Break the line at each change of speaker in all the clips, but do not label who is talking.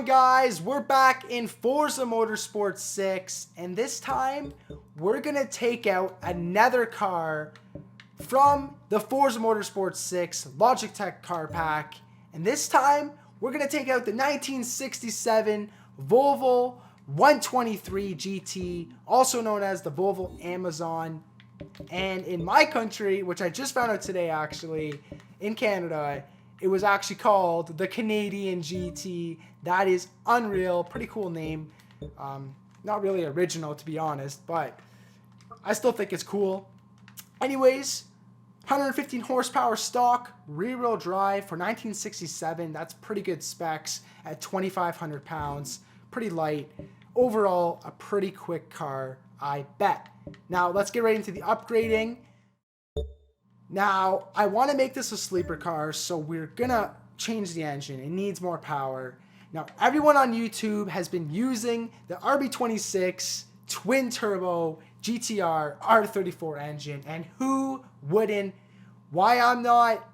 on, guys? We're back in Forza Motorsport 6, and this time we're gonna take out another car from the Forza Motorsport 6 Logitech car pack, and this time we're gonna take out the 1967 Volvo 123GT, also known as the Volvo Amazon. And in my country, which I just found out today actually, in Canada, it was actually called the Canadian GT. That is unreal. Pretty cool name. Not really original, to be honest, but I still think it's cool. Anyways, 115 horsepower stock, rear-wheel drive for 1967. That's pretty good specs at 2,500 pounds. Pretty light. Overall, a pretty quick car, I bet. Now, let's get right into the upgrading. Now, I want to make this a sleeper car, so we're going to change the engine. It needs more power. Now, everyone on YouTube has been using the RB26 twin-turbo GTR R34 engine, and who wouldn't? Why I'm not?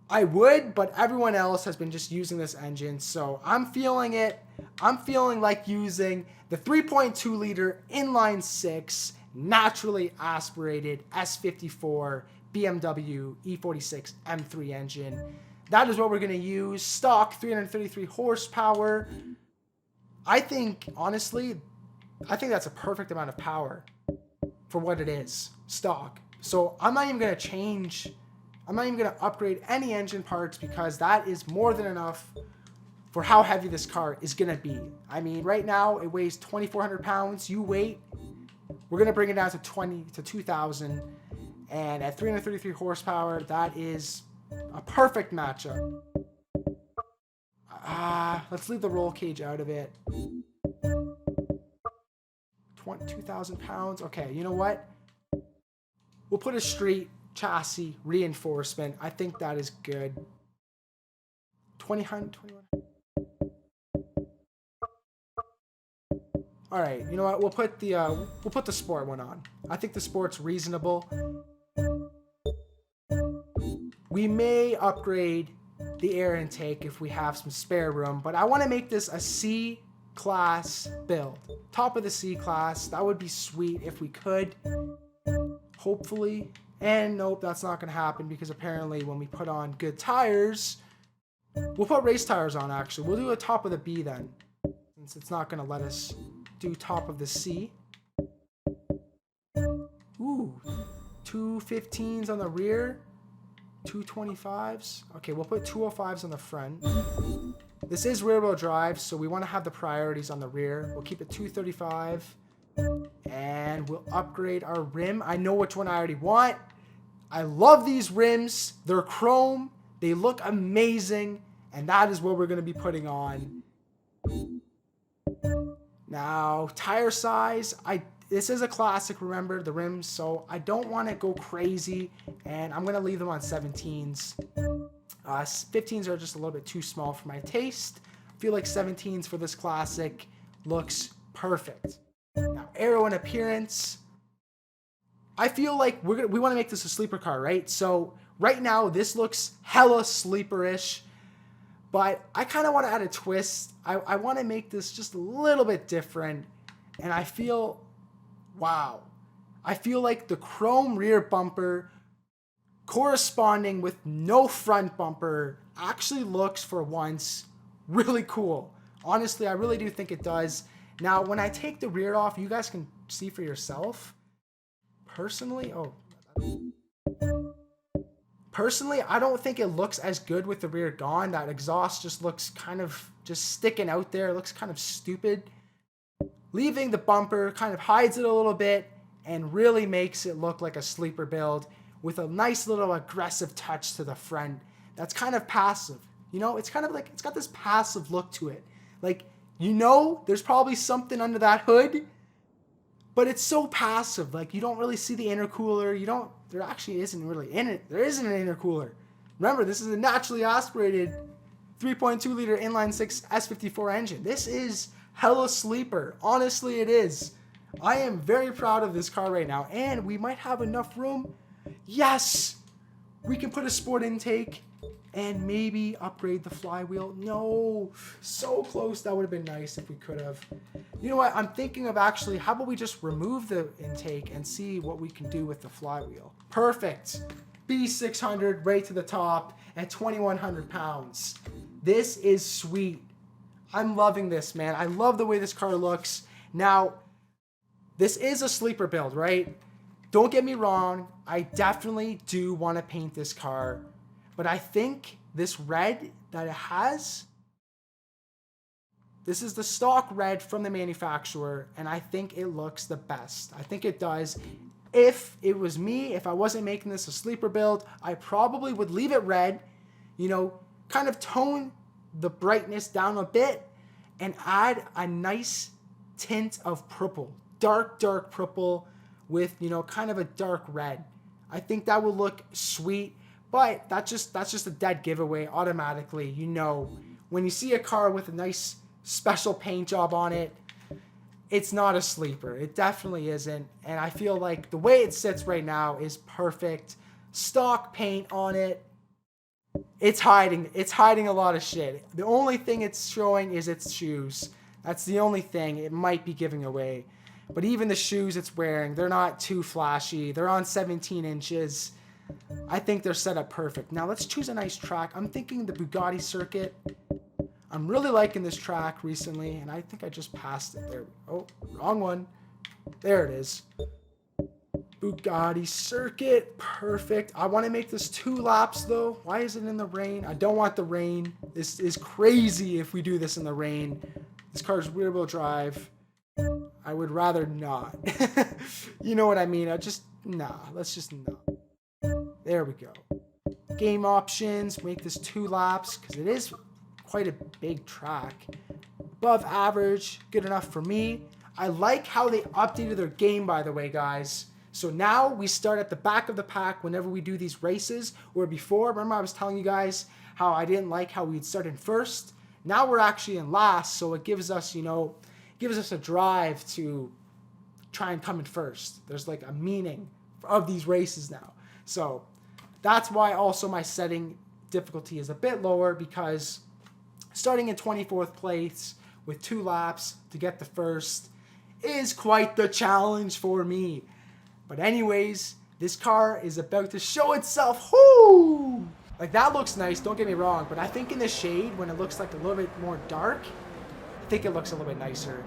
I would, but everyone else has been just using this engine, so I'm feeling it. I'm feeling like using the 3.2 liter inline 6 naturally aspirated S54 BMW E46 M3 engine. That is what we're going to use. Stock 333 horsepower. I think, honestly, that's a perfect amount of power for what it is, stock. So I'm not even going to change. I'm not even going to upgrade any engine parts because that is more than enough for how heavy this car is going to be. I mean, right now it weighs 2,400 pounds. You wait. We're going to bring it down to 2,000. And at 333 horsepower, that is a perfect matchup. Let's leave the roll cage out of it. 2,000 pounds. Okay, you know what? We'll put a street chassis reinforcement. I think that is good. 2,100. All right, you know what? We'll put the sport one on. I think the sport's reasonable. We may upgrade the air intake if we have some spare room, but I want to make this a C-class build. Top of the C-class. That would be sweet if we could. Hopefully. And nope, that's not going to happen because apparently when we put on good tires, we'll put race tires on actually. We'll do a top of the B then, since it's not going to let us do top of the C. Ooh, 215s on the rear. 225s. Okay, we'll put 205s on the front. This is rear-wheel drive, so we want to have the priorities on the rear. We'll keep it 235. And we'll upgrade our rim. I know which one I already want. I love these rims. They're chrome. They look amazing. And that is what we're going to be putting on. Now, tire size. This is a classic, remember, the rims, so I don't want to go crazy, and I'm going to leave them on 17s. 15s are just a little bit too small for my taste. I feel like 17s for this classic looks perfect. Now, aero and appearance. I feel like we want to make this a sleeper car, right? So right now, this looks hella sleeper-ish, but I kind of want to add a twist. I want to make this just a little bit different, and I feel... wow. I feel like the chrome rear bumper corresponding with no front bumper actually looks for once really cool. Honestly, I really do think it does. Now, when I take the rear off, you guys can see for yourself. Personally, I don't think it looks as good with the rear gone. That exhaust just looks kind of just sticking out there. It looks kind of stupid. Leaving the bumper kind of hides it a little bit and really makes it look like a sleeper build with a nice little aggressive touch to the front. That's kind of passive. You know, it's kind of like, it's got this passive look to it. Like, you know, there's probably something under that hood, but it's so passive. Like, you don't really see the intercooler. There actually isn't really there isn't an intercooler. Remember, this is a naturally aspirated 3.2 liter inline 6 S54 engine. This is hella sleeper. Honestly, it is. I am very proud of this car right now, and we might have enough room. Yes, we can put a sport intake and maybe upgrade the flywheel. No, so close. That would have been nice if we could have. You know what? I'm thinking of actually, how about we just remove the intake and see what we can do with the flywheel. Perfect. B600 right to the top at 2,100 pounds. This is sweet. I'm loving this, man. I love the way this car looks. Now, this is a sleeper build, right? Don't get me wrong. I definitely do want to paint this car. But I think this red that it has, this is the stock red from the manufacturer, and I think it looks the best. I think it does. If it was me, if I wasn't making this a sleeper build, I probably would leave it red, you know, kind of tone the brightness down a bit and add a nice tint of purple, dark purple with, you know, kind of a dark red. I think that would look sweet. But that's just a dead giveaway automatically. You know, when you see a car with a nice special paint job on it, it's not a sleeper. It definitely isn't. And I feel like the way it sits right now is perfect. Stock paint on it. It's hiding a lot of shit. The only thing it's showing is its shoes. That's the only thing it might be giving away. But even the shoes it's wearing, they're not too flashy. They're on 17 inches. I think they're set up perfect. Now let's choose a nice track. I'm thinking the Bugatti circuit. I'm really liking this track recently, and I think I just passed it there. Oh, wrong one. There it is. Bugatti circuit, perfect. I want to make this 2 laps though. Why is it in the rain? I don't want the rain. This is crazy if we do this in the rain. This car's rear wheel drive. I would rather not. You know what I mean? Let's just not. There we go. Game options, make this 2 laps because it is quite a big track. Above average, good enough for me. I like how they updated their game, by the way, guys. So now we start at the back of the pack whenever we do these races, where before, remember I was telling you guys how I didn't like how we'd start in first. Now we're actually in last, so it gives us, you know, a drive to try and come in first. There's like a meaning of these races now. So that's why also my setting difficulty is a bit lower, because starting in 24th place with 2 laps to get the first is quite the challenge for me. But anyways, this car is about to show itself. Whoo! Like, that looks nice, don't get me wrong, but I think in the shade, when it looks like a little bit more dark, I think it looks a little bit nicer.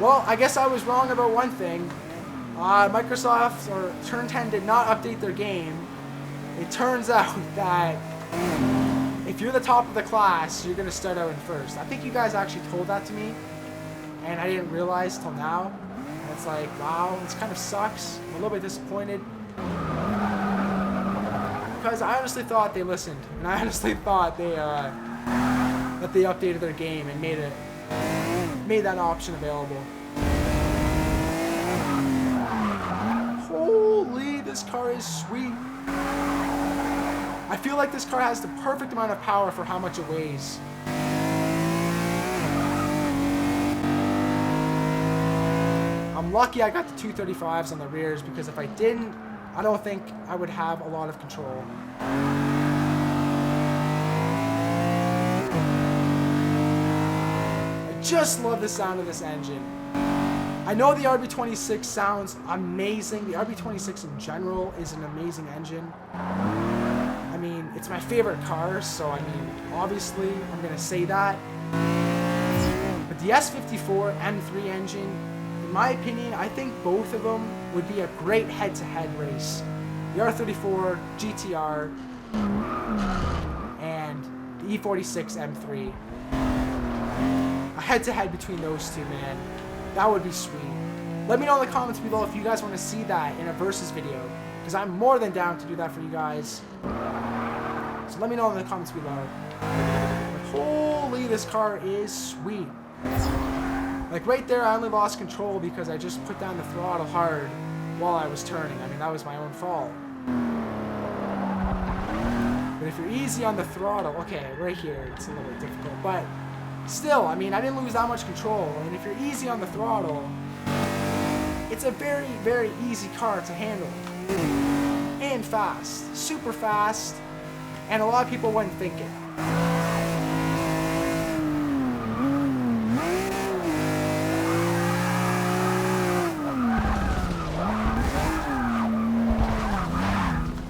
Well, I guess I was wrong about one thing. Microsoft or Turn 10 did not update their game. It turns out that if you're the top of the class, you're going to start out in first. I think you guys actually told that to me, and I didn't realize till now. And it's like, wow, this kind of sucks. I'm a little bit disappointed, because I honestly thought they listened, and I honestly thought they that they updated their game and made that option available. Holy, this car is sweet. I feel like this car has the perfect amount of power for how much it weighs. I'm lucky I got the 235s on the rears, because if I didn't, I don't think I would have a lot of control. I just love the sound of this engine. I know the RB26 sounds amazing. The RB26 in general is an amazing engine. I mean, it's my favorite car, so I mean, obviously, I'm going to say that. But the S54 M3 engine, in my opinion, I think both of them would be a great head-to-head race. The R34 GTR and the E46 M3. A head-to-head between those two, man. That would be sweet. Let me know in the comments below if you guys want to see that in a versus video, because I'm more than down to do that for you guys. So let me know in the comments below. Holy, this car is sweet. Like right there, I only lost control because I just put down the throttle hard while I was turning. I mean, that was my own fault. But if you're easy on the throttle, okay, right here, it's a little bit difficult, but still, I mean, I didn't lose that much control. And if you're easy on the throttle, it's a very, very easy car to handle. insane fast, super fast, and a lot of people wouldn't think it.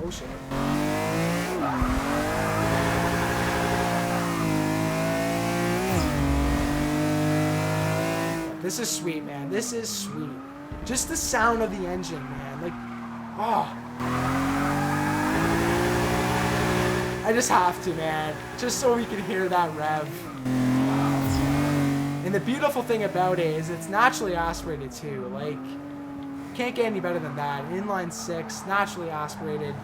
Oh shit. This is sweet, man. This is sweet. Just the sound of the engine, man. Like, oh. I just have to, man. Just so we can hear that rev. And the beautiful thing about it is it's naturally aspirated too. Like, can't get any better than that. Inline 6, naturally aspirated.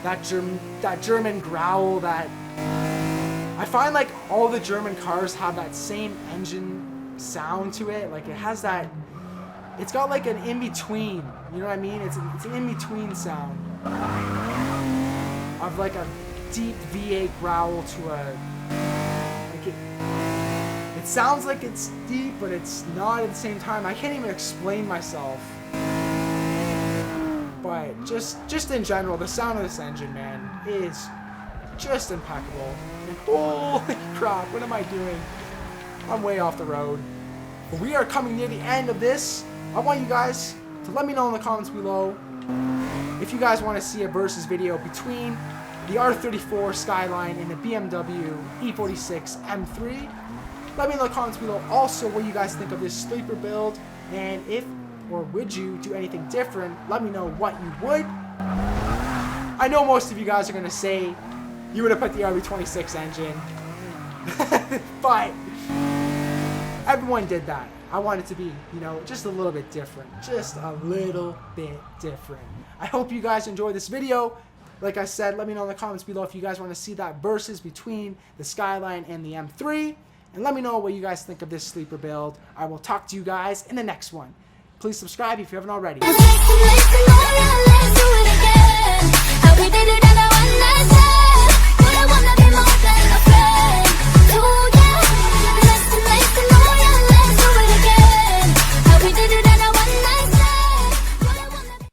That German growl, that... I find like all the German cars have that same engine sound to it. Like it has that, it's got like an in-between, you know what I mean? It's an in-between sound of like a deep V8 growl to a, like it sounds like it's deep, but it's not at the same time. I can't even explain myself. But just in general, the sound of this engine, man, is just impeccable. And holy crap, what am I doing? I'm way off the road. But we are coming near the end of this. I want you guys to let me know in the comments below if you guys want to see a versus video between the R34 Skyline and the BMW E46 M3. Let me know in the comments below also what you guys think of this sleeper build, and if or would you do anything different. Let me know what you would. I know most of you guys are going to say you would have put the RB26 engine, but everyone did that. I want it to be, you know, just a little bit different. Just a little bit different. I hope you guys enjoyed this video. Like I said, let me know in the comments below if you guys want to see that versus between the Skyline and the M3. And let me know what you guys think of this sleeper build. I will talk to you guys in the next one. Please subscribe if you haven't already.